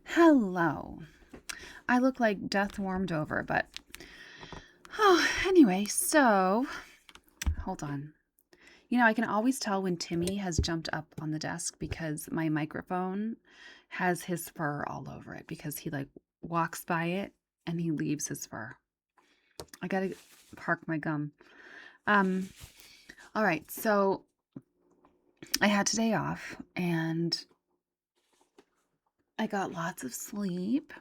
Hello. I look like death warmed over, but anyway, so hold on. I can always tell when Timmy has jumped up on the desk because my microphone has his fur all over it because he like walks by it and he leaves his fur. I got to park my gum. Um all right, so I had today off and I got lots of sleep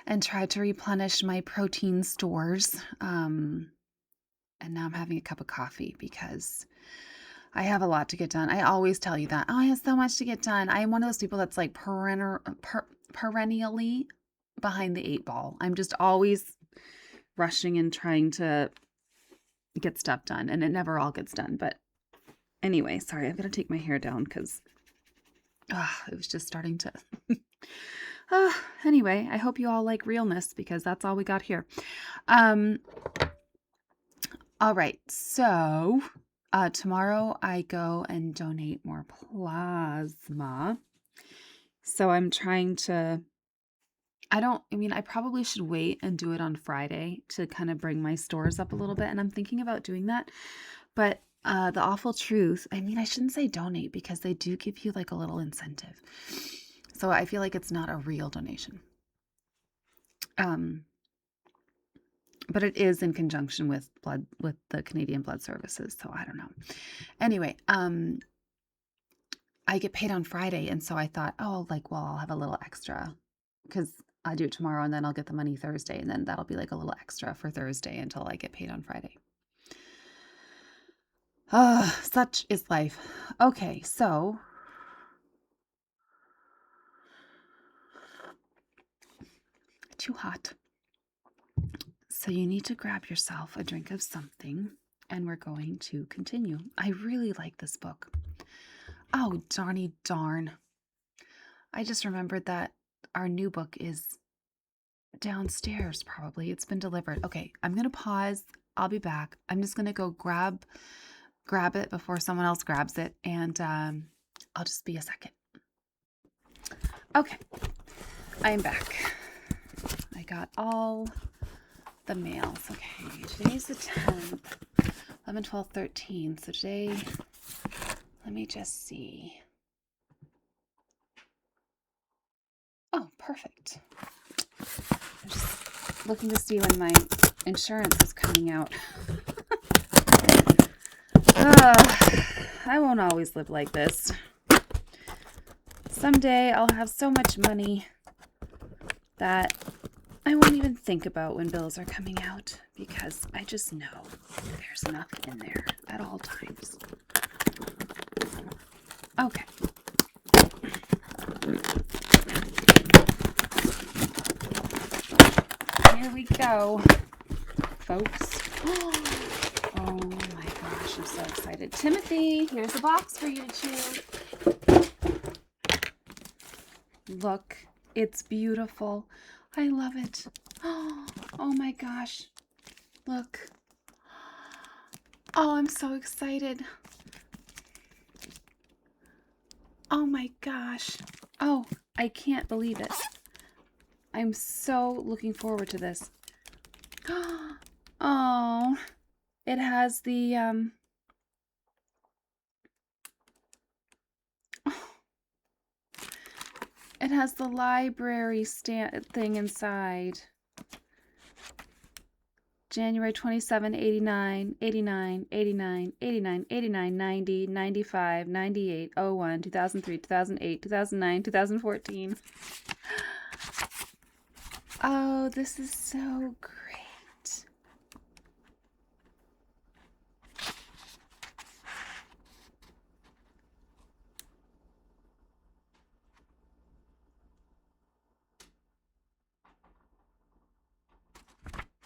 and tried to replenish my protein stores. And now I'm having a cup of coffee because I have a lot to get done. I always tell you that. Oh, I have so much to get done. I am one of those people that's like perennially behind the eight ball. I'm just always rushing and trying to get stuff done, and it never all gets done. But anyway, sorry, I've got to take my hair down because it was just starting to. Anyway, I hope you all like realness because that's all we got here. All right, so tomorrow I go and donate more plasma. So I'm trying to, I probably should wait and do it on Friday to kind of bring my stores up a little bit. And I'm thinking about doing that. But the awful truth, I shouldn't say donate because they do give you like a little incentive. So I feel like it's not a real donation. But it is in conjunction with the Canadian Blood Services, so I don't know. Anyway, I get paid on Friday, and so I thought, I'll have a little extra because I do it tomorrow, and then I'll get the money Thursday, and then that'll be like a little extra for Thursday until I get paid on Friday. Such is life. Okay, so too hot. So you need to grab yourself a drink of something, and we're going to continue. I really like this book. Oh, darny darn. I just remembered that our new book is downstairs, probably. It's been delivered. Okay, I'm going to pause. I'll be back. I'm just going to go grab it before someone else grabs it, and I'll just be a second. Okay, I'm back. I got all the mails. Okay, today's the 10th, 11, 12, 13. So today, let me just see. Oh, perfect. I'm just looking to see when my insurance is coming out. I won't always live like this. Someday I'll have so much money that I won't even think about when bills are coming out because I just know there's nothing in there at all times. Okay. Here we go, folks. Oh my gosh, I'm so excited. Timothy, here's a box for you to chew. Look, it's beautiful. I love it. Oh my gosh. Look. Oh, I'm so excited. Oh my gosh. Oh, I can't believe it. I'm so looking forward to this. Oh, it has the it has the library thing inside. January 27, 89, 89, 89, 89, 89, 90, 95, 98, 01, 2003, 2008, 2009, 2014. Oh, this is so great.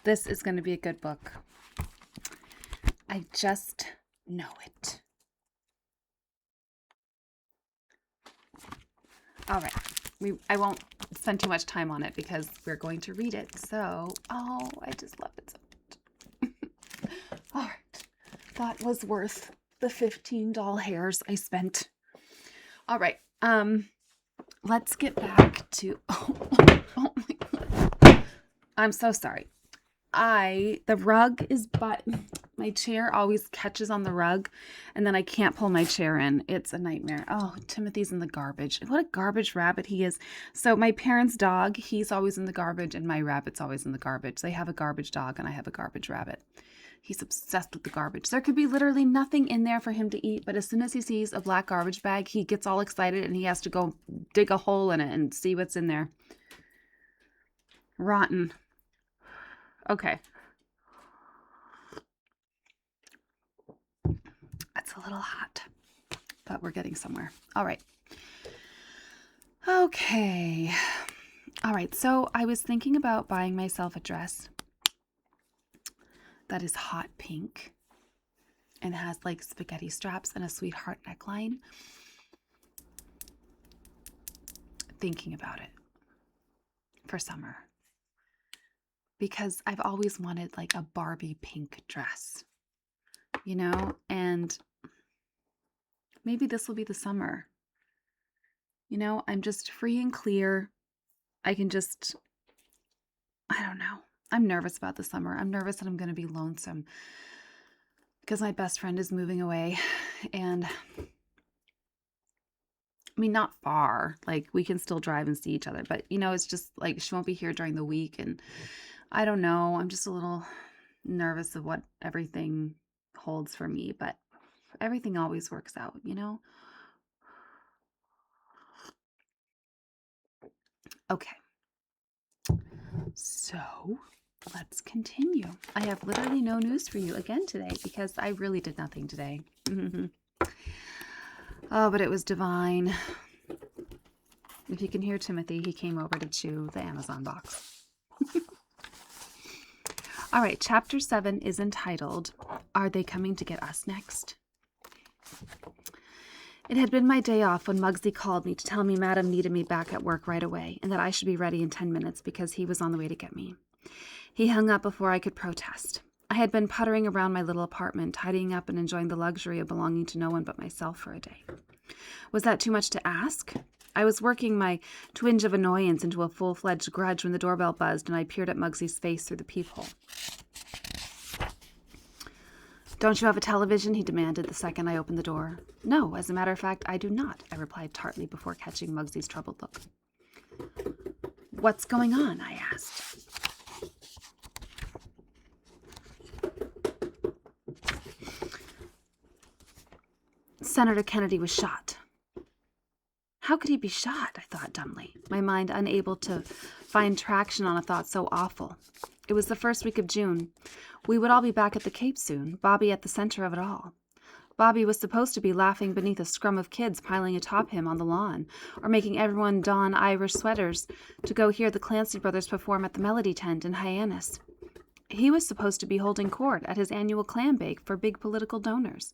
This is going to be a good book. I just know it. All right. I won't spend too much time on it because we're going to read it. So, I just love it so much. All right. That was worth the $15 hairs I spent. All right. let's get back to, oh my God. I'm so sorry. The rug is, but my chair always catches on the rug and then I can't pull my chair in. It's a nightmare. Oh, Timothy's in the garbage. What a garbage rabbit he is. So my parents' dog, he's always in the garbage and my rabbit's always in the garbage. They have a garbage dog and I have a garbage rabbit. He's obsessed with the garbage. There could be literally nothing in there for him to eat, but as soon as he sees a black garbage bag, he gets all excited and he has to go dig a hole in it and see what's in there. Rotten. Okay. It's a little hot, but we're getting somewhere. All right. Okay. All right. So I was thinking about buying myself a dress that is hot pink and has like spaghetti straps and a sweetheart neckline. Thinking about it for summer because I've always wanted like a Barbie pink dress, you know, and maybe this will be the summer. You know, I'm just free and clear. I don't know. I'm nervous about the summer. I'm nervous that I'm going to be lonesome because my best friend is moving away and I mean, not far, like we can still drive and see each other, but you know, it's just like she won't be here during the week and I don't know. I'm just a little nervous of what everything holds for me, but everything always works out, you know? Okay. So let's continue. I have literally no news for you again today because I really did nothing today. Oh, but it was divine. If you can hear Timothy, he came over to chew the Amazon box. All right, chapter 7 is entitled, Are They Coming to Get Us Next? It had been my day off when Muggsy called me to tell me Madam needed me back at work right away and that I should be ready in 10 minutes because he was on the way to get me. He hung up before I could protest. I had been puttering around my little apartment, tidying up and enjoying the luxury of belonging to no one but myself for a day. Was that too much to ask? I was working my twinge of annoyance into a full-fledged grudge when the doorbell buzzed and I peered at Muggsy's face through the peephole. Don't you have a television? He demanded the second I opened the door. No, as a matter of fact, I do not, I replied tartly before catching Muggsy's troubled look. What's going on? I asked. Senator Kennedy was shot. How could he be shot? I thought dumbly, my mind unable to find traction on a thought so awful. It was the first week of June. We would all be back at the Cape soon, Bobby at the center of it all. Bobby was supposed to be laughing beneath a scrum of kids piling atop him on the lawn, or making everyone don Irish sweaters to go hear the Clancy brothers perform at the Melody Tent in Hyannis. He was supposed to be holding court at his annual clam bake for big political donors.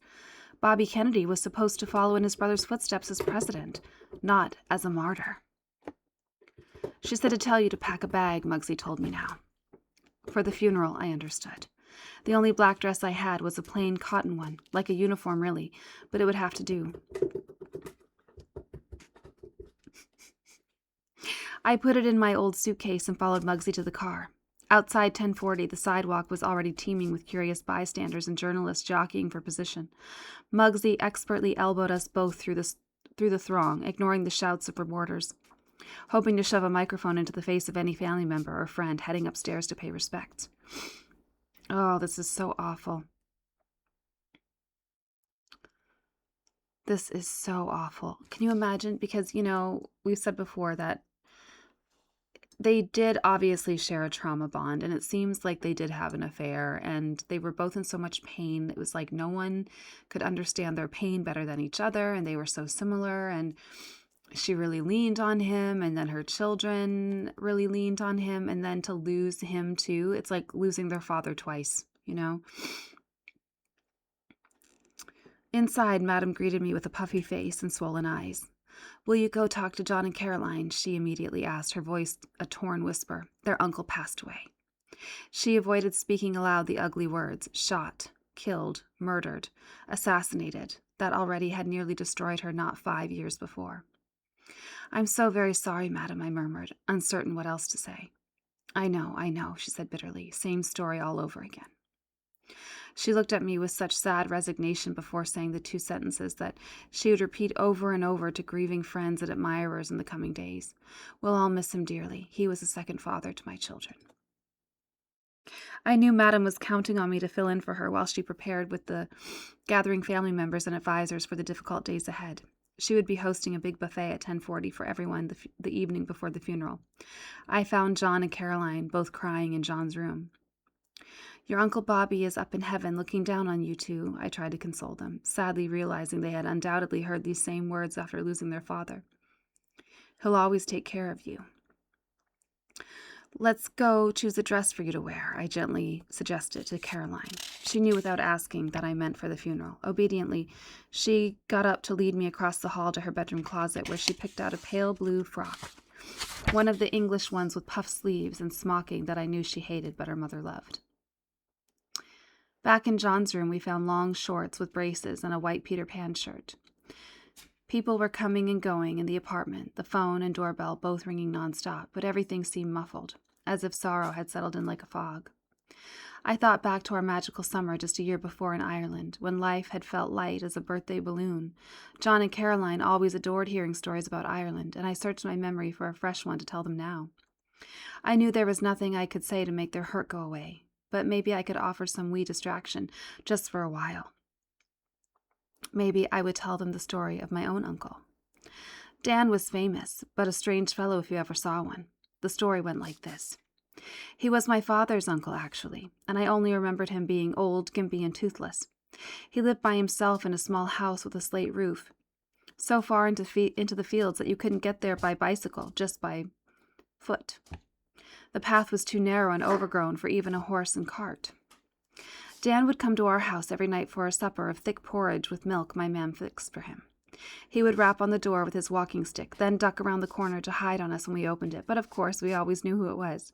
Bobby Kennedy was supposed to follow in his brother's footsteps as president, not as a martyr. She said to tell you to pack a bag, Muggsy told me now. For the funeral, I understood. The only black dress I had was a plain cotton one, like a uniform really, but it would have to do. I put it in my old suitcase and followed Muggsy to the car. Outside 1040, the sidewalk was already teeming with curious bystanders and journalists jockeying for position. Muggsy expertly elbowed us both through the throng, ignoring the shouts of reporters, hoping to shove a microphone into the face of any family member or friend heading upstairs to pay respects. Oh, this is so awful. This is so awful. Can you imagine? Because, you know, we've said before that they did obviously share a trauma bond, and it seems like they did have an affair, and they were both in so much pain. It was like no one could understand their pain better than each other, and they were so similar, and she really leaned on him, and then her children really leaned on him, and then to lose him too, it's like losing their father twice, you know? Inside, Madam greeted me with a puffy face and swollen eyes. Will you go talk to John and Caroline? She immediately asked, her voice a torn whisper. Their uncle passed away. She avoided speaking aloud the ugly words, shot, killed, murdered, assassinated, that already had nearly destroyed her not 5 years before. "I'm so very sorry, madam," I murmured, uncertain what else to say. I know," she said bitterly. "Same story all over again." She looked at me with such sad resignation before saying the two sentences that she would repeat over and over to grieving friends and admirers in the coming days. "We'll all miss him dearly. He was a second father to my children." I knew Madam was counting on me to fill in for her while she prepared with the gathering family members and advisors for the difficult days ahead. She would be hosting a big buffet at 10:40 for everyone the evening before the funeral. I found John and Caroline both crying in John's room. "Your Uncle Bobby is up in heaven looking down on you two," I tried to console them, sadly realizing they had undoubtedly heard these same words after losing their father. "He'll always take care of you." "Let's go choose a dress for you to wear," I gently suggested to Caroline. She knew without asking that I meant for the funeral. Obediently, she got up to lead me across the hall to her bedroom closet, where she picked out a pale blue frock, one of the English ones with puffed sleeves and smocking that I knew she hated but her mother loved. Back in John's room, we found long shorts with braces and a white Peter Pan shirt. People were coming and going in the apartment, the phone and doorbell both ringing nonstop, but everything seemed muffled, as if sorrow had settled in like a fog. I thought back to our magical summer just a year before in Ireland, when life had felt light as a birthday balloon. John and Caroline always adored hearing stories about Ireland, and I searched my memory for a fresh one to tell them now. I knew there was nothing I could say to make their hurt go away, but maybe I could offer some wee distraction, just for a while. Maybe I would tell them the story of my own uncle. Dan was famous, but a strange fellow if you ever saw one. The story went like this. He was my father's uncle, actually, and I only remembered him being old, gimpy, and toothless. He lived by himself in a small house with a slate roof, so far into the fields that you couldn't get there by bicycle, just by foot. The path was too narrow and overgrown for even a horse and cart. Dan would come to our house every night for a supper of thick porridge with milk my mam fixed for him. He would rap on the door with his walking stick, then duck around the corner to hide on us when we opened it, but of course we always knew who it was.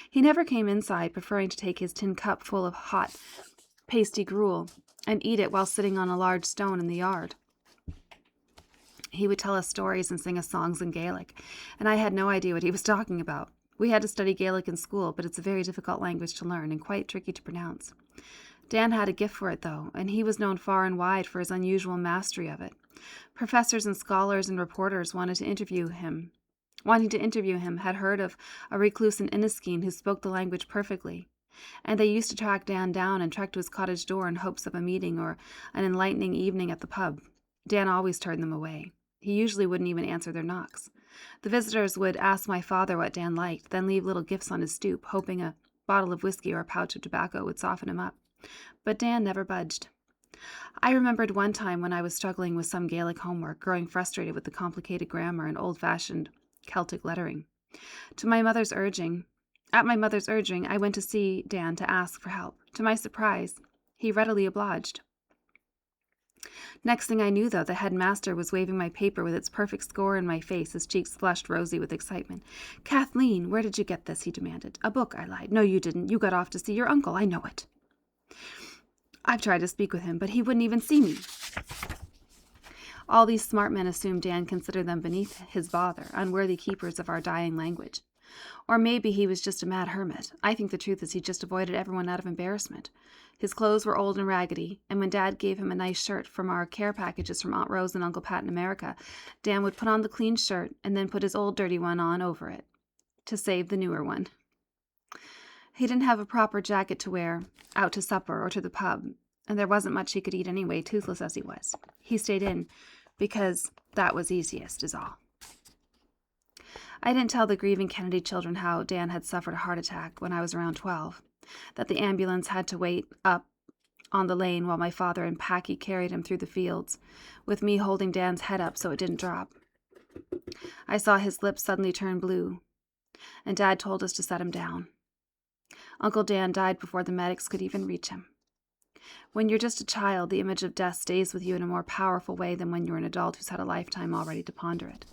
He never came inside, preferring to take his tin cup full of hot, pasty gruel and eat it while sitting on a large stone in the yard. He would tell us stories and sing us songs in Gaelic, and I had no idea what he was talking about. We had to study Gaelic in school, but it's a very difficult language to learn and quite tricky to pronounce. Dan had a gift for it, though, and he was known far and wide for his unusual mastery of it. Professors and scholars and reporters wanting to interview him had heard of a recluse in Inniskeen who spoke the language perfectly, and they used to track Dan down and trek to his cottage door in hopes of a meeting or an enlightening evening at the pub. Dan always turned them away. He usually wouldn't even answer their knocks. The visitors would ask my father what Dan liked, then leave little gifts on his stoop, hoping a bottle of whiskey or a pouch of tobacco would soften him up. But Dan never budged. I remembered one time when I was struggling with some Gaelic homework, growing frustrated with the complicated grammar and old-fashioned Celtic lettering. At my mother's urging, I went to see Dan to ask for help. To my surprise, he readily obliged. Next thing I knew, though, the headmaster was waving my paper with its perfect score in my face, his cheeks flushed rosy with excitement. "Kathleen, where did you get this?" he demanded. "A book," I lied. "No, you didn't. You got off to see your uncle. I know it." I've tried to speak with him, but he wouldn't even see me. All these smart men assumed Dan considered them beneath his bother, unworthy keepers of our dying language. Or maybe he was just a mad hermit. I think the truth is he just avoided everyone out of embarrassment. His clothes were old and raggedy, and when Dad gave him a nice shirt from our care packages from Aunt Rose and Uncle Pat in America, Dan would put on the clean shirt and then put his old dirty one on over it, to save the newer one. He didn't have a proper jacket to wear out to supper or to the pub, and there wasn't much he could eat anyway, toothless as he was. He stayed in because that was easiest, is all. I didn't tell the grieving Kennedy children how Dan had suffered a heart attack when I was around 12, that the ambulance had to wait up on the lane while my father and Packy carried him through the fields, with me holding Dan's head up so it didn't drop. I saw his lips suddenly turn blue, and Dad told us to set him down. Uncle Dan died before the medics could even reach him. When you're just a child, the image of death stays with you in a more powerful way than when you're an adult who's had a lifetime already to ponder it.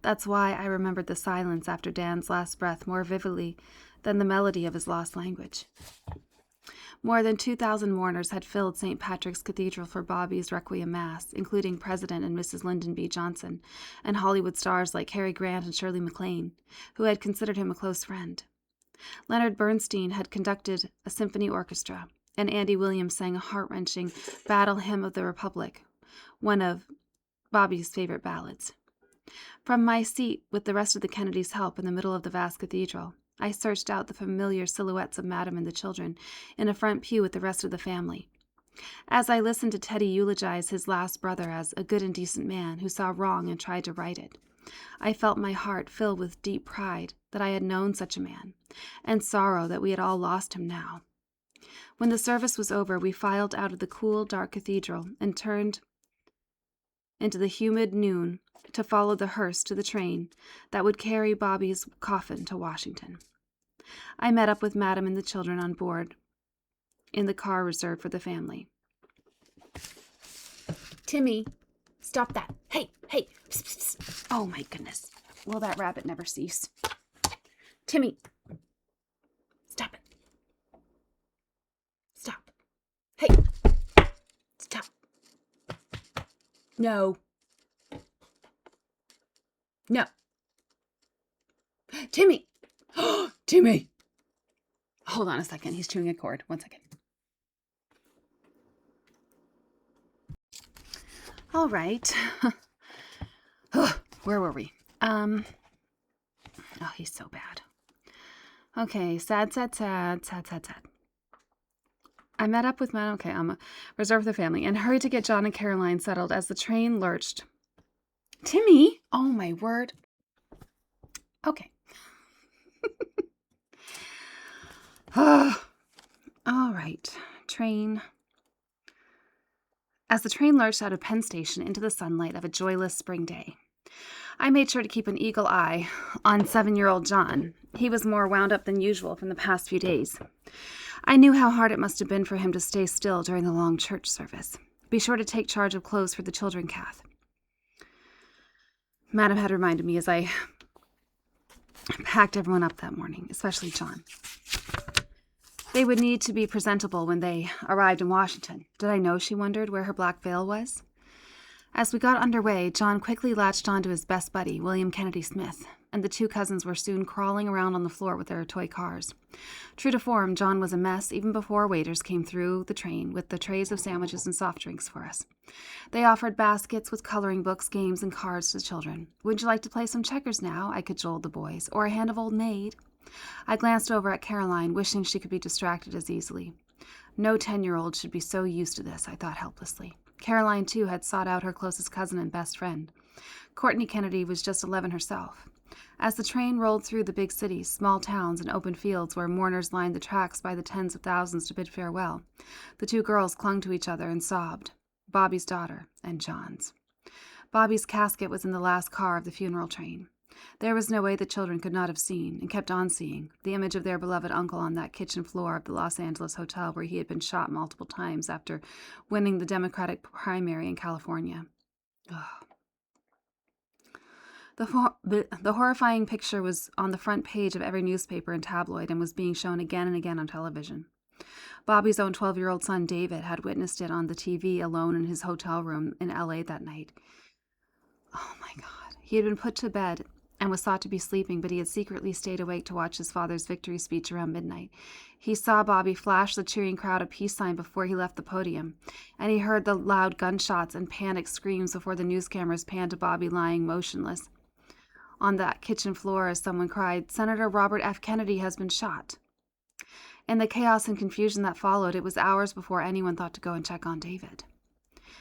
That's why I remembered the silence after Dan's last breath more vividly than the melody of his lost language. More than 2,000 mourners had filled St. Patrick's Cathedral for Bobby's Requiem Mass, including President and Mrs. Lyndon B. Johnson, and Hollywood stars like Cary Grant and Shirley MacLaine, who had considered him a close friend. Leonard Bernstein had conducted a symphony orchestra, and Andy Williams sang a heart-wrenching Battle Hymn of the Republic, one of Bobby's favorite ballads. From my seat, with the rest of the Kennedys' help in the middle of the vast cathedral, I searched out the familiar silhouettes of Madame and the children in a front pew with the rest of the family. As I listened to Teddy eulogize his last brother as a good and decent man who saw wrong and tried to right it, I felt my heart fill with deep pride that I had known such a man, and sorrow that we had all lost him now. When the service was over, we filed out of the cool, dark cathedral and turned into the humid noon to follow the hearse to the train that would carry Bobby's coffin to Washington. I met up with Madame and the children on board in the car reserved for the family. Timmy, stop that. Hey, hey. Psst, psst, psst. Oh, my goodness. Will that rabbit never cease? Timmy, stop it. Stop. Hey, stop. No. No. Timmy. Timmy. Hold on a second. He's chewing a cord. 1 second. All right. Where were we? Oh, he's so bad. Okay. Sad. I met up with Madame. Okay, I'm reserved for the family and hurried to get John and Caroline settled as the train lurched. Timmy! Oh, my word. Okay. All right. Train. As the train lurched out of Penn Station into the sunlight of a joyless spring day, I made sure to keep an eagle eye on 7-year-old John. He was more wound up than usual from the past few days. I knew how hard it must have been for him to stay still during the long church service. Be sure to take charge of clothes for the children, Kath. Madam had reminded me as I packed everyone up that morning, especially John. They would need to be presentable when they arrived in Washington. Did I know, she wondered, where her black veil was? As we got underway, John quickly latched onto his best buddy, William Kennedy Smith, and the two cousins were soon crawling around on the floor with their toy cars. True to form, John was a mess even before waiters came through the train with the trays of sandwiches and soft drinks for us. They offered baskets with coloring books, games, and cards to the children. Would you like to play some checkers now? I cajoled the boys. Or a hand of Old Maid? I glanced over at Caroline, wishing she could be distracted as easily. No 10-year-old should be so used to this, I thought helplessly. Caroline, too, had sought out her closest cousin and best friend. Courtney Kennedy was just 11 herself. As the train rolled through the big cities, small towns, and open fields where mourners lined the tracks by the tens of thousands to bid farewell, the two girls clung to each other and sobbed. Bobby's daughter and John's. Bobby's casket was in the last car of the funeral train. There was no way the children could not have seen, and kept on seeing, the image of their beloved uncle on that kitchen floor of the Los Angeles hotel where he had been shot multiple times after winning the Democratic primary in California. Ugh. The horrifying picture was on the front page of every newspaper and tabloid and was being shown again and again on television. Bobby's own 12-year-old son, David, had witnessed it on the TV alone in his hotel room in L.A. that night. Oh, my God. He had been put to bed and was thought to be sleeping, but he had secretly stayed awake to watch his father's victory speech around midnight. He saw Bobby flash the cheering crowd a peace sign before he left the podium, and he heard the loud gunshots and panicked screams before the news cameras panned to Bobby lying motionless on that kitchen floor as someone cried, "Senator Robert F. Kennedy has been shot." In the chaos and confusion that followed, it was hours before anyone thought to go and check on David.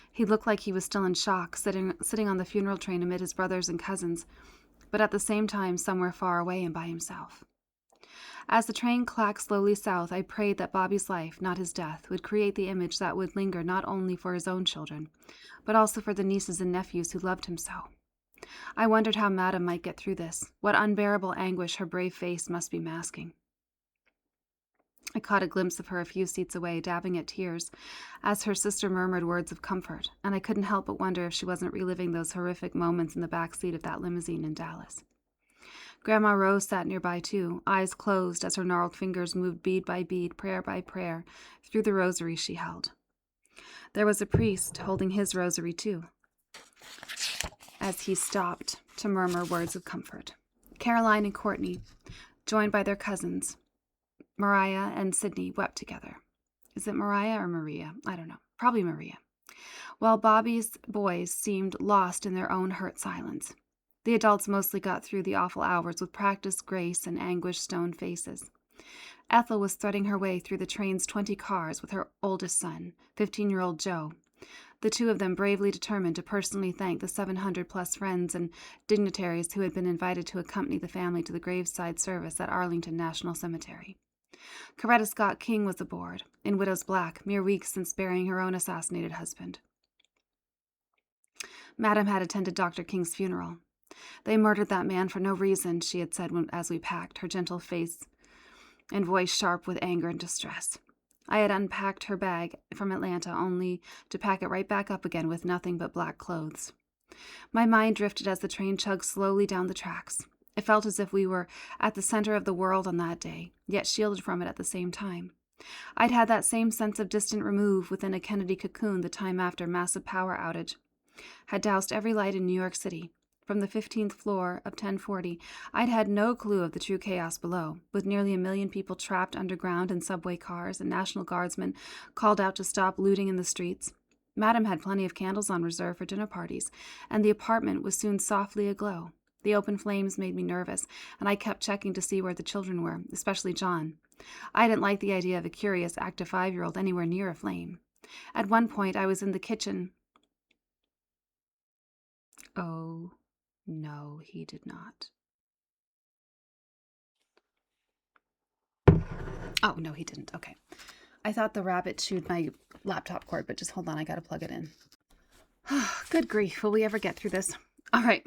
He looked like he was still in shock, sitting on the funeral train amid his brothers and cousins, but at the same time somewhere far away and by himself. As the train clacked slowly south, I prayed that Bobby's life, not his death, would create the image that would linger not only for his own children, but also for the nieces and nephews who loved him so. I wondered how Madame might get through this, what unbearable anguish her brave face must be masking. I caught a glimpse of her a few seats away, dabbing at tears, as her sister murmured words of comfort, and I couldn't help but wonder if she wasn't reliving those horrific moments in the back seat of that limousine in Dallas. Grandma Rose sat nearby too, eyes closed as her gnarled fingers moved bead by bead, prayer by prayer, through the rosary she held. There was a priest holding his rosary too, as he stopped to murmur words of comfort. Caroline and Courtney, joined by their cousins, Mariah and Sydney, wept together. Is it Mariah or Maria? I don't know. Probably Maria. While Bobby's boys seemed lost in their own hurt silence. The adults mostly got through the awful hours with practiced grace and anguished stone faces. Ethel was threading her way through the train's 20 cars with her oldest son, 15-year-old Joe, the two of them bravely determined to personally thank the 700-plus friends and dignitaries who had been invited to accompany the family to the graveside service at Arlington National Cemetery. Coretta Scott King was aboard, in widow's black, mere weeks since burying her own assassinated husband. Madam had attended Dr. King's funeral. They murdered that man for no reason, she had said as we packed, her gentle face and voice sharp with anger and distress. I had unpacked her bag from Atlanta only to pack it right back up again with nothing but black clothes. My mind drifted as the train chugged slowly down the tracks. It felt as if we were at the center of the world on that day, yet shielded from it at the same time. I'd had that same sense of distant remove within a Kennedy cocoon the time after massive power outage had doused every light in New York City. From the 15th floor of 1040, I'd had no clue of the true chaos below, with nearly 1 million people trapped underground in subway cars and National Guardsmen called out to stop looting in the streets. Madam had plenty of candles on reserve for dinner parties, and the apartment was soon softly aglow. The open flames made me nervous, and I kept checking to see where the children were, especially John. I didn't like the idea of a curious, active 5-year-old anywhere near a flame. At one point, I was in the kitchen. Oh, no, he did not. Oh, no, he didn't. Okay. I thought the rabbit chewed my laptop cord, but just hold on. I got to plug it in. Good grief. Will we ever get through this? All right.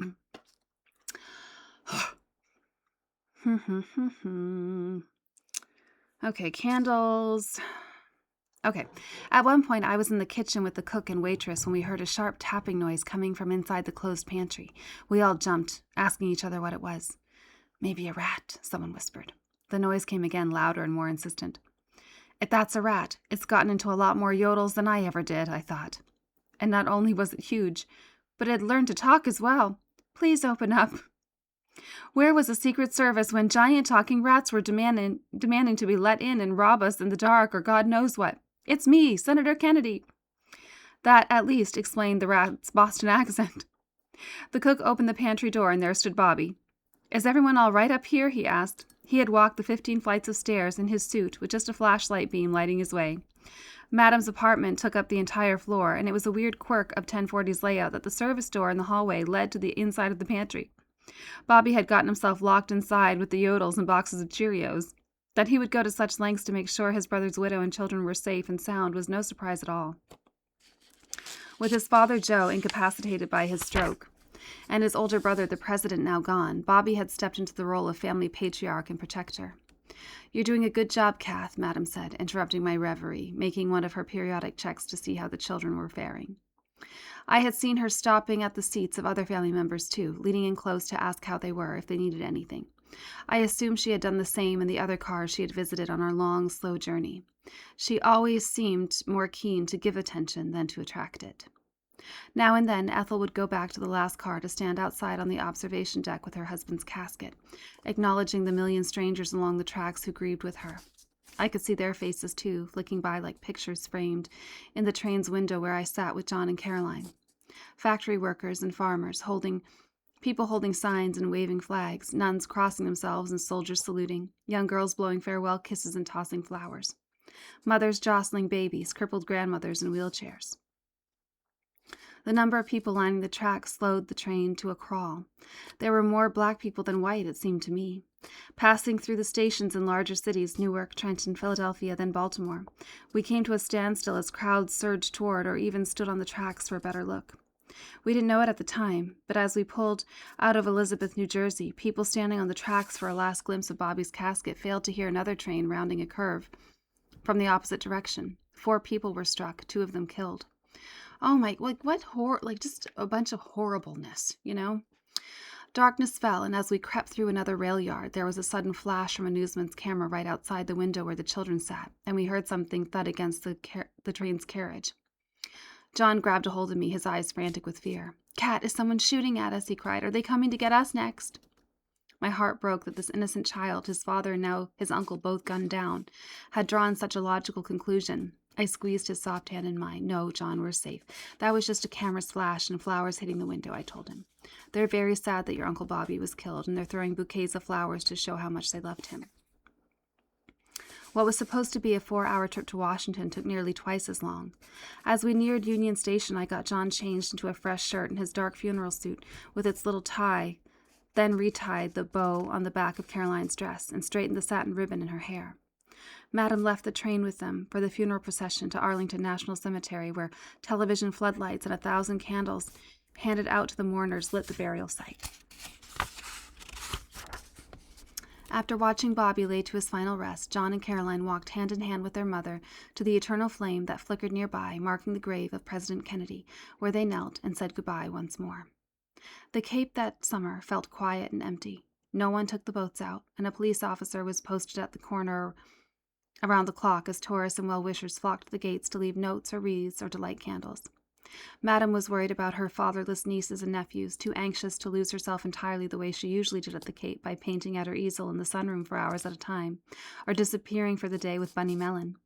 Okay, candles. Okay. At one point, I was in the kitchen with the cook and waitress when we heard a sharp tapping noise coming from inside the closed pantry. We all jumped, asking each other what it was. Maybe a rat, someone whispered. The noise came again, louder and more insistent. If that's a rat, it's gotten into a lot more yodels than I ever did, I thought. And not only was it huge, but it had learned to talk as well. Please open up. Where was the Secret Service when giant talking rats were demanding to be let in and rob us in the dark or God knows what? It's me, Senator Kennedy. That, at least, explained the rat's Boston accent. The cook opened the pantry door, and there stood Bobby. Is everyone all right up here? He asked. He had walked the 15 flights of stairs in his suit with just a flashlight beam lighting his way. Madam's apartment took up the entire floor, and it was a weird quirk of 1040's layout that the service door in the hallway led to the inside of the pantry. Bobby had gotten himself locked inside with the yodels and boxes of Cheerios. That he would go to such lengths to make sure his brother's widow and children were safe and sound was no surprise at all. With his father, Joe, incapacitated by his stroke, and his older brother, the president, now gone, Bobby had stepped into the role of family patriarch and protector. You're doing a good job, Kath, Madam said, interrupting my reverie, making one of her periodic checks to see how the children were faring. I had seen her stopping at the seats of other family members, too, leaning in close to ask how they were, if they needed anything. I assumed she had done the same in the other cars she had visited on our long, slow journey. She always seemed more keen to give attention than to attract it. Now and then, Ethel would go back to the last car to stand outside on the observation deck with her husband's casket, acknowledging the million strangers along the tracks who grieved with her. I could see their faces, too, flicking by like pictures framed in the train's window where I sat with John and Caroline. Factory workers and farmers people holding signs and waving flags, nuns crossing themselves and soldiers saluting, young girls blowing farewell kisses and tossing flowers, mothers jostling babies, crippled grandmothers in wheelchairs. The number of people lining the tracks slowed the train to a crawl. There were more black people than white, it seemed to me. Passing through the stations in larger cities, Newark, Trenton, Philadelphia, then Baltimore, we came to a standstill as crowds surged toward or even stood on the tracks for a better look. We didn't know it at the time, but as we pulled out of Elizabeth, New Jersey, people standing on the tracks for a last glimpse of Bobby's casket failed to hear another train rounding a curve from the opposite direction. 4 people were struck, 2 of them killed. Oh my, what just a bunch of horribleness, you know? Darkness fell, and as we crept through another rail yard, there was a sudden flash from a newsman's camera right outside the window where the children sat, and we heard something thud against the train's carriage. John grabbed a hold of me, his eyes frantic with fear. "Kat, is someone shooting at us?" he cried. "Are they coming to get us next?" My heart broke that this innocent child, his father and now his uncle both gunned down, had drawn such a logical conclusion. I squeezed his soft hand in mine. "No, John, we're safe. That was just a camera's flash and flowers hitting the window," I told him. "They're very sad that your Uncle Bobby was killed, and they're throwing bouquets of flowers to show how much they loved him." What was supposed to be a 4-hour trip to Washington took nearly twice as long. As we neared Union Station, I got John changed into a fresh shirt and his dark funeral suit with its little tie, then retied the bow on the back of Caroline's dress and straightened the satin ribbon in her hair. Madam left the train with them for the funeral procession to Arlington National Cemetery, where television floodlights and 1,000 candles handed out to the mourners lit the burial site. After watching Bobby lay to his final rest, John and Caroline walked hand in hand with their mother to the eternal flame that flickered nearby, marking the grave of President Kennedy, where they knelt and said goodbye once more. The Cape that summer felt quiet and empty. No one took the boats out, and a police officer was posted at the corner around the clock as tourists and well-wishers flocked to the gates to leave notes or wreaths or to light candles. Madam was worried about her fatherless nieces and nephews, too anxious to lose herself entirely the way she usually did at the Cape by painting at her easel in the sunroom for hours at a time, or disappearing for the day with Bunny Mellon.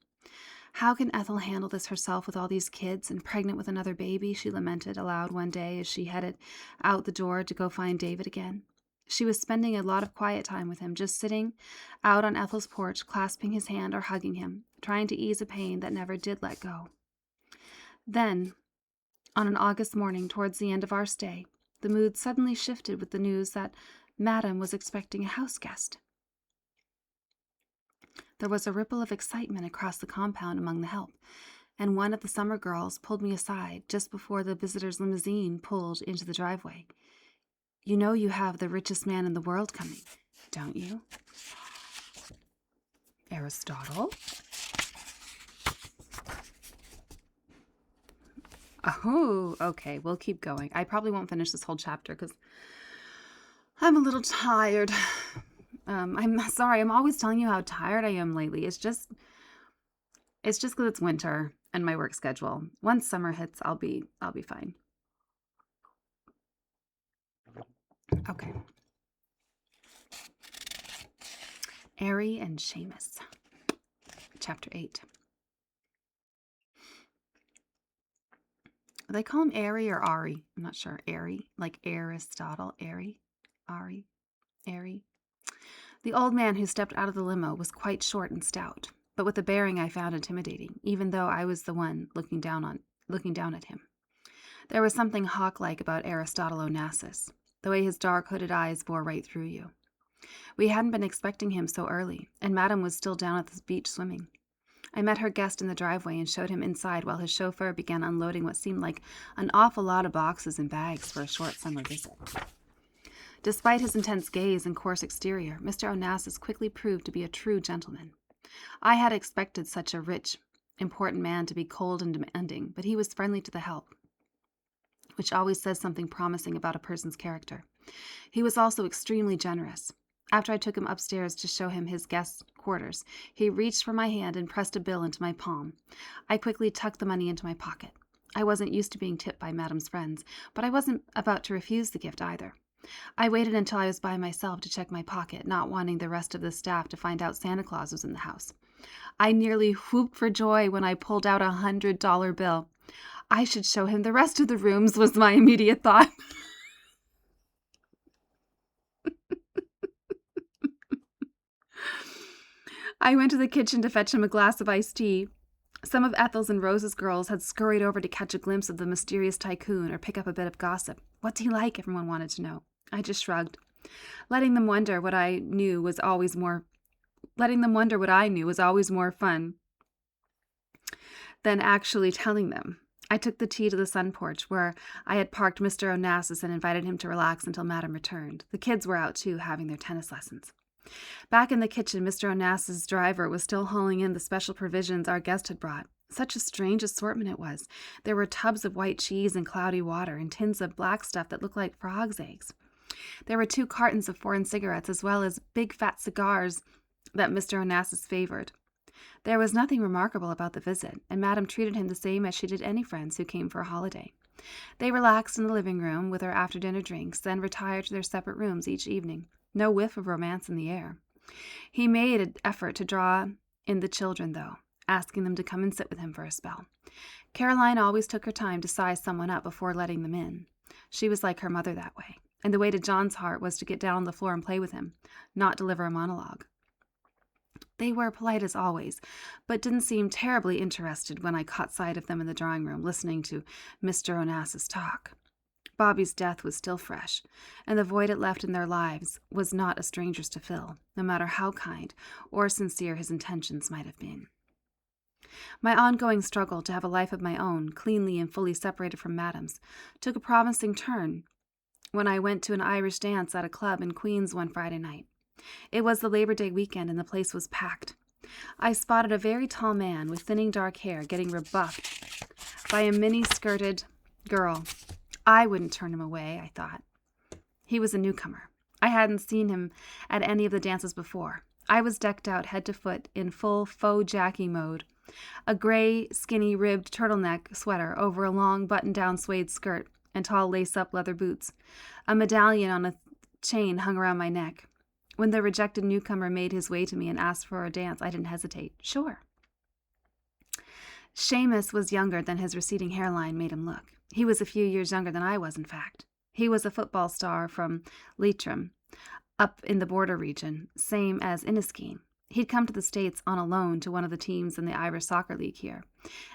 "How can Ethel handle this herself with all these kids and pregnant with another baby?" she lamented aloud one day as she headed out the door to go find David again. She was spending a lot of quiet time with him, just sitting out on Ethel's porch, clasping his hand or hugging him, trying to ease a pain that never did let go. Then, on an August morning towards the end of our stay, the mood suddenly shifted with the news that Madam was expecting a house guest. There was a ripple of excitement across the compound among the help, and one of the summer girls pulled me aside just before the visitor's limousine pulled into the driveway. "You know you have the richest man in the world coming, don't you?" Aristotle? Oh, okay, we'll keep going. I probably won't finish this whole chapter because I'm a little tired. I'm sorry, I'm always telling you how tired I am lately. It's just because it's winter and my work schedule. Once summer hits, I'll be fine. Okay. Ari and Seamus. Chapter 8. They call him Ari or Ari. I'm not sure. Ari, like Aristotle. Ari. The old man who stepped out of the limo was quite short and stout, but with a bearing I found intimidating, even though I was the one looking down at him. There was something hawk-like about Aristotle Onassis, the way his dark hooded eyes bore right through you. We hadn't been expecting him so early, and Madam was still down at the beach swimming. I met her guest in the driveway and showed him inside while his chauffeur began unloading what seemed like an awful lot of boxes and bags for a short summer visit. Despite his intense gaze and coarse exterior, Mr. Onassis quickly proved to be a true gentleman. I had expected such a rich, important man to be cold and demanding, but he was friendly to the help, which always says something promising about a person's character. He was also extremely generous. After I took him upstairs to show him his guest quarters, he reached for my hand and pressed a bill into my palm. I quickly tucked the money into my pocket. I wasn't used to being tipped by Madam's friends, but I wasn't about to refuse the gift either. I waited until I was by myself to check my pocket, not wanting the rest of the staff to find out Santa Claus was in the house. I nearly whooped for joy when I pulled out a $100 bill. I should show him the rest of the rooms, was my immediate thought. I went to the kitchen to fetch him a glass of iced tea. Some of Ethel's and Rose's girls had scurried over to catch a glimpse of the mysterious tycoon or pick up a bit of gossip. What's he like? Everyone wanted to know. I just shrugged. Letting them wonder what I knew was always more fun than actually telling them. I took the tea to the sun porch, where I had parked Mr. Onassis and invited him to relax until Madam returned. The kids were out, too, having their tennis lessons. Back in the kitchen, Mr. Onassis' driver was still hauling in the special provisions our guest had brought. Such a strange assortment it was. There were tubs of white cheese and cloudy water, and tins of black stuff that looked like frogs' eggs. There were 2 cartons of foreign cigarettes as well as big fat cigars that Mr. Onassis favored. There was nothing remarkable about the visit, and Madame treated him the same as she did any friends who came for a holiday. They relaxed in the living room with their after-dinner drinks, then retired to their separate rooms each evening. No whiff of romance in the air. He made an effort to draw in the children, though, asking them to come and sit with him for a spell. Caroline always took her time to size someone up before letting them in. She was like her mother that way, and the way to John's heart was to get down on the floor and play with him, not deliver a monologue. They were polite as always, but didn't seem terribly interested when I caught sight of them in the drawing room listening to Mr. Onassis talk. Bobby's death was still fresh, and the void it left in their lives was not a stranger's to fill, no matter how kind or sincere his intentions might have been. My ongoing struggle to have a life of my own, cleanly and fully separated from Madame's, took a promising turn when I went to an Irish dance at a club in Queens one Friday night. It was the Labor Day weekend, and the place was packed. I spotted a very tall man with thinning dark hair getting rebuffed by a mini-skirted girl. I wouldn't turn him away, I thought. He was a newcomer. I hadn't seen him at any of the dances before. I was decked out head to foot in full faux Jackie mode. A gray, skinny-ribbed turtleneck sweater over a long button-down suede skirt and tall lace-up leather boots. A medallion on a chain hung around my neck. When the rejected newcomer made his way to me and asked for a dance, I didn't hesitate. Sure. Seamus was younger than his receding hairline made him look. He was a few years younger than I was, in fact. He was a football star from Leitrim, up in the border region, same as Inniskeen. He'd come to the States on a loan to one of the teams in the Irish Soccer League here,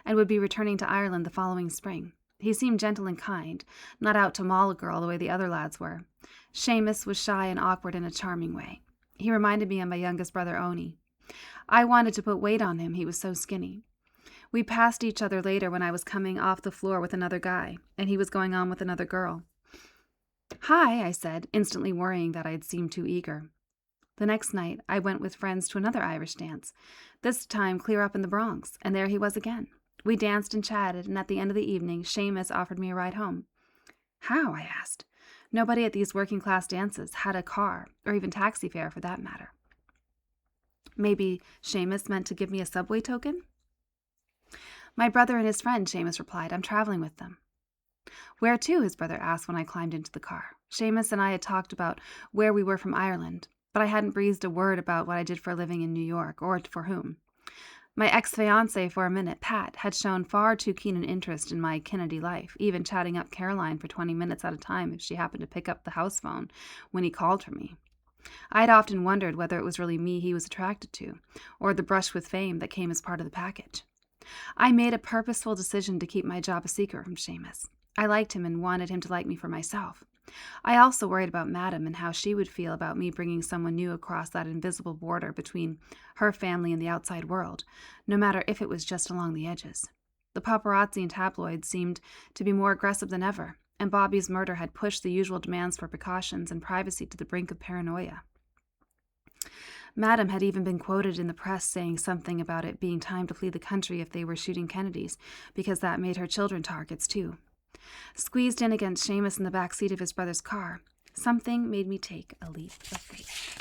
and would be returning to Ireland the following spring. He seemed gentle and kind, not out to maul a girl the way the other lads were. Seamus was shy and awkward in a charming way. He reminded me of my youngest brother, Oni. I wanted to put weight on him, he was so skinny. We passed each other later when I was coming off the floor with another guy, and he was going on with another girl. Hi, I said, instantly worrying that I'd seemed too eager. The next night, I went with friends to another Irish dance, this time clear up in the Bronx, and there he was again. We danced and chatted, and at the end of the evening, Seamus offered me a ride home. How? I asked. Nobody at these working-class dances had a car, or even taxi fare for that matter. Maybe Seamus meant to give me a subway token? My brother and his friend, Seamus replied. I'm traveling with them. Where to? His brother asked when I climbed into the car. Seamus and I had talked about where we were from Ireland, but I hadn't breathed a word about what I did for a living in New York, or for whom. My ex-fiancé for a minute, Pat, had shown far too keen an interest in my Kennedy life, even chatting up Caroline for 20 minutes at a time if she happened to pick up the house phone when he called for me. I had often wondered whether it was really me he was attracted to, or the brush with fame that came as part of the package. I made a purposeful decision to keep my job a secret from Seamus. I liked him and wanted him to like me for myself. I also worried about Madame and how she would feel about me bringing someone new across that invisible border between her family and the outside world, no matter if it was just along the edges. The paparazzi and tabloids seemed to be more aggressive than ever, and Bobby's murder had pushed the usual demands for precautions and privacy to the brink of paranoia. Madame had even been quoted in the press saying something about it being time to flee the country if they were shooting Kennedys, because that made her children targets too. Squeezed in against Seamus in the back seat of his brother's car, something made me take a leap of faith.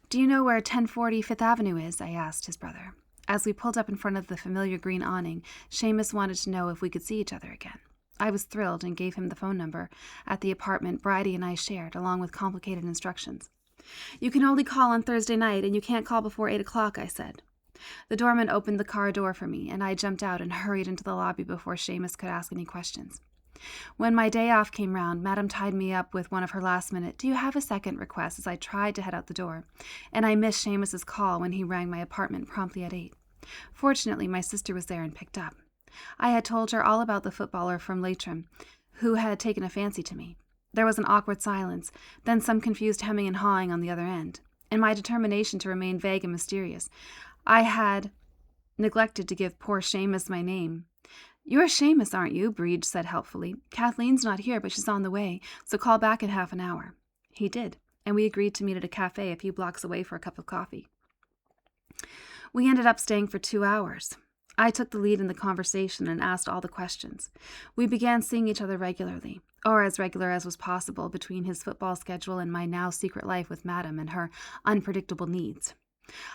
Do you know where 1040 Fifth Avenue is? I asked his brother. As we pulled up in front of the familiar green awning, Seamus wanted to know if we could see each other again. I was thrilled and gave him the phone number at the apartment Bridie and I shared, along with complicated instructions. You can only call on Thursday night, and you can't call before 8 o'clock, I said. The doorman opened the car door for me, and I jumped out and hurried into the lobby before Seamus could ask any questions. When my day off came round, Madame tied me up with one of her last-minute, "Do you have a second?" requests as I tried to head out the door, and I missed Seamus's call when he rang my apartment promptly at 8. Fortunately, my sister was there and picked up. I had told her all about the footballer from Leitrim, who had taken a fancy to me. There was an awkward silence, then some confused hemming and hawing on the other end. In my determination to remain vague and mysterious, I had neglected to give poor Seamus my name. "You're Seamus, aren't you?" Breed said helpfully. "Kathleen's not here, but she's on the way, so call back in half an hour." He did, and we agreed to meet at a cafe a few blocks away for a cup of coffee. We ended up staying for 2 hours. I took the lead in the conversation and asked all the questions. We began seeing each other regularly, or as regular as was possible between his football schedule and my now secret life with Madam and her unpredictable needs.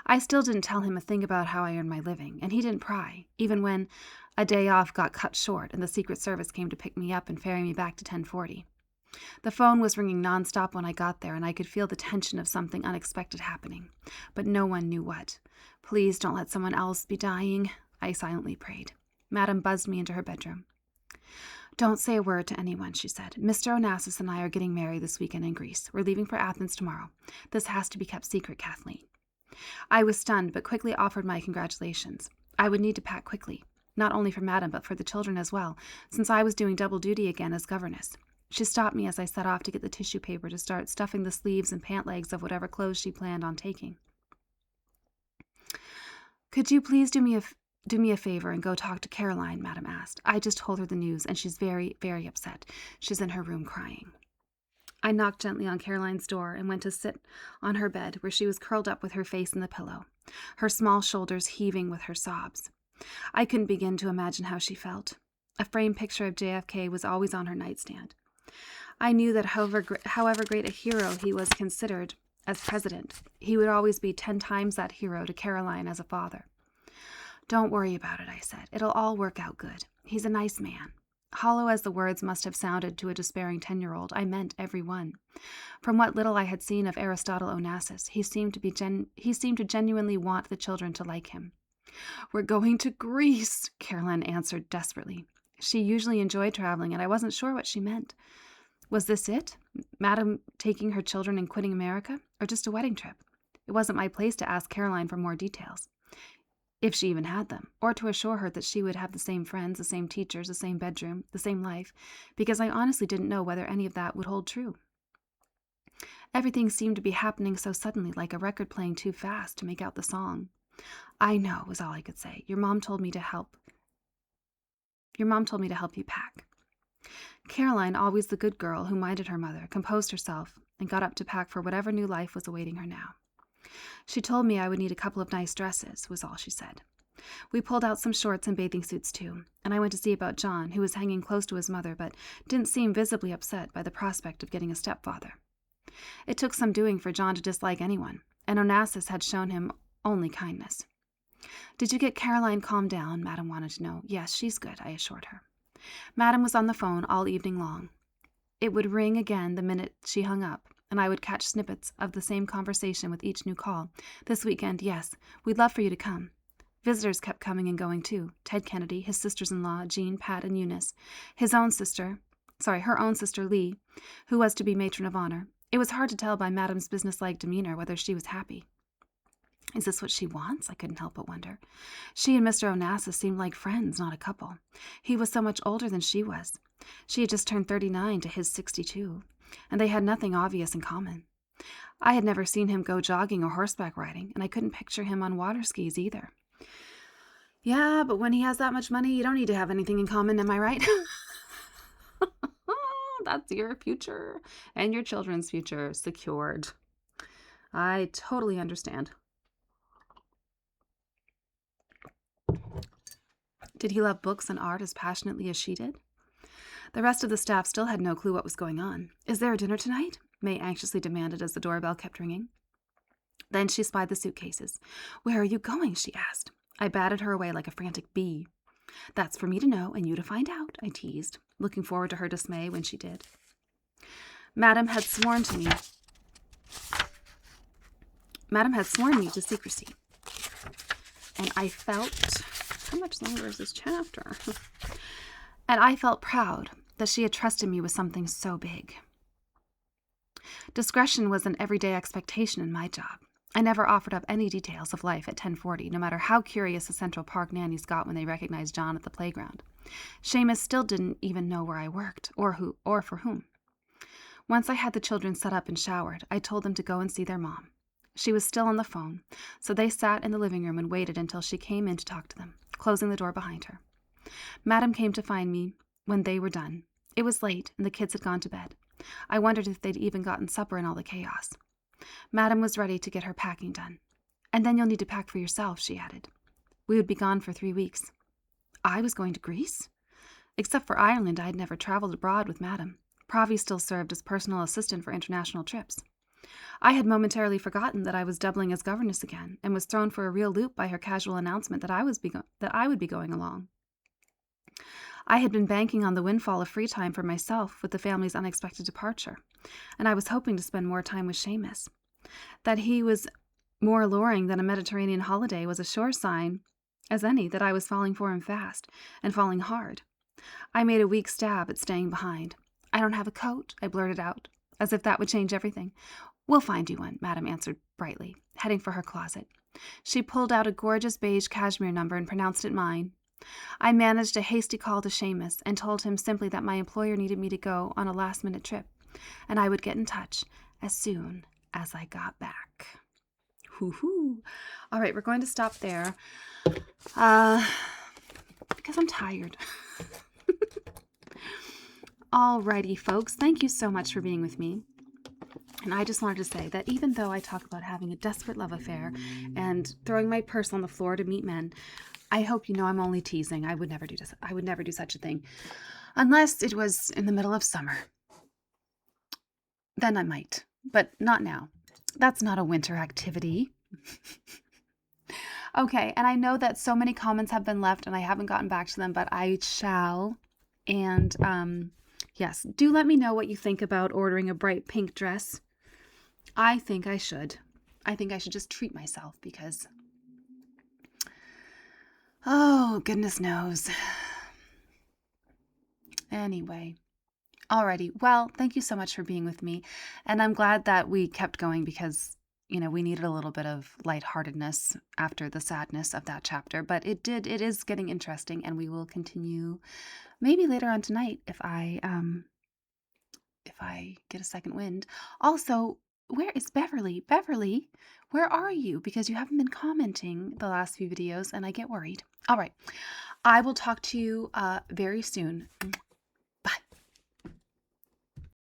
I still didn't tell him a thing about how I earned my living, and he didn't pry, even when a day off got cut short and the Secret Service came to pick me up and ferry me back to 1040. The phone was ringing nonstop when I got there, and I could feel the tension of something unexpected happening, but no one knew what. Please don't let someone else be dying, I silently prayed. Madam buzzed me into her bedroom. Don't say a word to anyone, she said. Mr. Onassis and I are getting married this weekend in Greece. We're leaving for Athens tomorrow. This has to be kept secret, Kathleen. I was stunned, but quickly offered my congratulations. I would need to pack quickly, not only for Madam, but for the children as well, since I was doing double duty again as governess. She stopped me as I set off to get the tissue paper to start stuffing the sleeves and pant legs of whatever clothes she planned on taking. Could you please do me a favor and go talk to Caroline, Madam asked. I just told her the news, and she's very, very upset. She's in her room crying. I knocked gently on Caroline's door and went to sit on her bed, where she was curled up with her face in the pillow, her small shoulders heaving with her sobs. I couldn't begin to imagine how she felt. A framed picture of JFK was always on her nightstand. I knew that however great a hero he was considered as president, he would always be 10 times that hero to Caroline as a father. Don't worry about it, I said. It'll all work out good. He's a nice man. Hollow as the words must have sounded to a despairing 10-year-old, I meant every one. From what little I had seen of Aristotle Onassis, he seemed to genuinely want the children to like him. We're going to Greece, Caroline answered desperately. She usually enjoyed traveling, and I wasn't sure what she meant. Was this it? Madam taking her children and quitting America? Or just a wedding trip? It wasn't my place to ask Caroline for more details, if she even had them, or to assure her that she would have the same friends, the same teachers, the same bedroom, the same life, because I honestly didn't know whether any of that would hold true. Everything seemed to be happening so suddenly, like a record playing too fast to make out the song. I know, was all I could say. Your mom told me to help you pack. Caroline, always the good girl who minded her mother, composed herself and got up to pack for whatever new life was awaiting her now. She told me I would need a couple of nice dresses, was all she said. We pulled out some shorts and bathing suits too, and I went to see about John, who was hanging close to his mother but didn't seem visibly upset by the prospect of getting a stepfather. It took some doing for John to dislike anyone, and Onassis had shown him only kindness. Did you get Caroline calmed down? Madam wanted to know. Yes, she's good, I assured her. Madam was on the phone all evening long. It would ring again the minute she hung up, and I would catch snippets of the same conversation with each new call. This weekend, yes, we'd love for you to come. Visitors kept coming and going too. Ted Kennedy, his sisters-in-law, Jean, Pat, and Eunice, her own sister, Lee, who was to be matron of honor. It was hard to tell by Madam's businesslike demeanor whether she was happy. Is this what she wants? I couldn't help but wonder. She and Mr. Onassis seemed like friends, not a couple. He was so much older than she was. She had just turned 39 to his 62, and they had nothing obvious in common. I had never seen him go jogging or horseback riding, and I couldn't picture him on water skis either. Yeah, but when he has that much money, you don't need to have anything in common, am I right? That's your future and your children's future secured. I totally understand. Did he love books and art as passionately as she did? The rest of the staff still had no clue what was going on. Is there a dinner tonight? May anxiously demanded as the doorbell kept ringing. Then she spied the suitcases. Where are you going? She asked. I batted her away like a frantic bee. That's for me to know and you to find out, I teased, looking forward to her dismay when she did. Madam had sworn me to secrecy. And I felt... How much longer is this chapter? And I felt proud that she had trusted me with something so big. Discretion was an everyday expectation in my job. I never offered up any details of life at 1040, no matter how curious the Central Park nannies got when they recognized John at the playground. Seamus still didn't even know where I worked, or for whom. Once I had the children set up and showered, I told them to go and see their mom. She was still on the phone, so they sat in the living room and waited until she came in to talk to them, closing the door behind her. Madam came to find me when they were done. It was late, and the kids had gone to bed. I wondered if they'd even gotten supper in all the chaos. Madam was ready to get her packing done. And then you'll need to pack for yourself, she added. We would be gone for 3 weeks. I was going to Greece? Except for Ireland, I had never traveled abroad with Madame. Pravi still served as personal assistant for international trips. I had momentarily forgotten that I was doubling as governess again, and was thrown for a real loop by her casual announcement that I would be going along. I had been banking on the windfall of free time for myself with the family's unexpected departure, and I was hoping to spend more time with Seamus. That he was more alluring than a Mediterranean holiday was a sure sign as any that I was falling for him fast, and falling hard. I made a weak stab at staying behind. "I don't have a coat," I blurted out, as if that would change everything. "We'll find you one," Madame answered brightly, heading for her closet. She pulled out a gorgeous beige cashmere number and pronounced it mine. I managed a hasty call to Seamus and told him simply that my employer needed me to go on a last-minute trip, and I would get in touch as soon as I got back. Hoo-hoo. All right, we're going to stop there because I'm tired. Alrighty, folks, thank you so much for being with me. And I just wanted to say that even though I talk about having a desperate love affair and throwing my purse on the floor to meet men, I hope you know I'm only teasing. I would never do such a thing. Unless it was in the middle of summer. Then I might, but not now. That's not a winter activity. Okay, and I know that so many comments have been left and I haven't gotten back to them, but I shall. And yes, do let me know what you think about ordering a bright pink dress. I think I should. I think I should just treat myself because, oh, goodness knows. Anyway, alrighty. Well, thank you so much for being with me. And I'm glad that we kept going because, we needed a little bit of lightheartedness after the sadness of that chapter. But it is getting interesting, and we will continue maybe later on tonight if I get a second wind. Also, where is Beverly? Beverly, where are you? Because you haven't been commenting the last few videos, and I get worried. All right. I will talk to you very soon.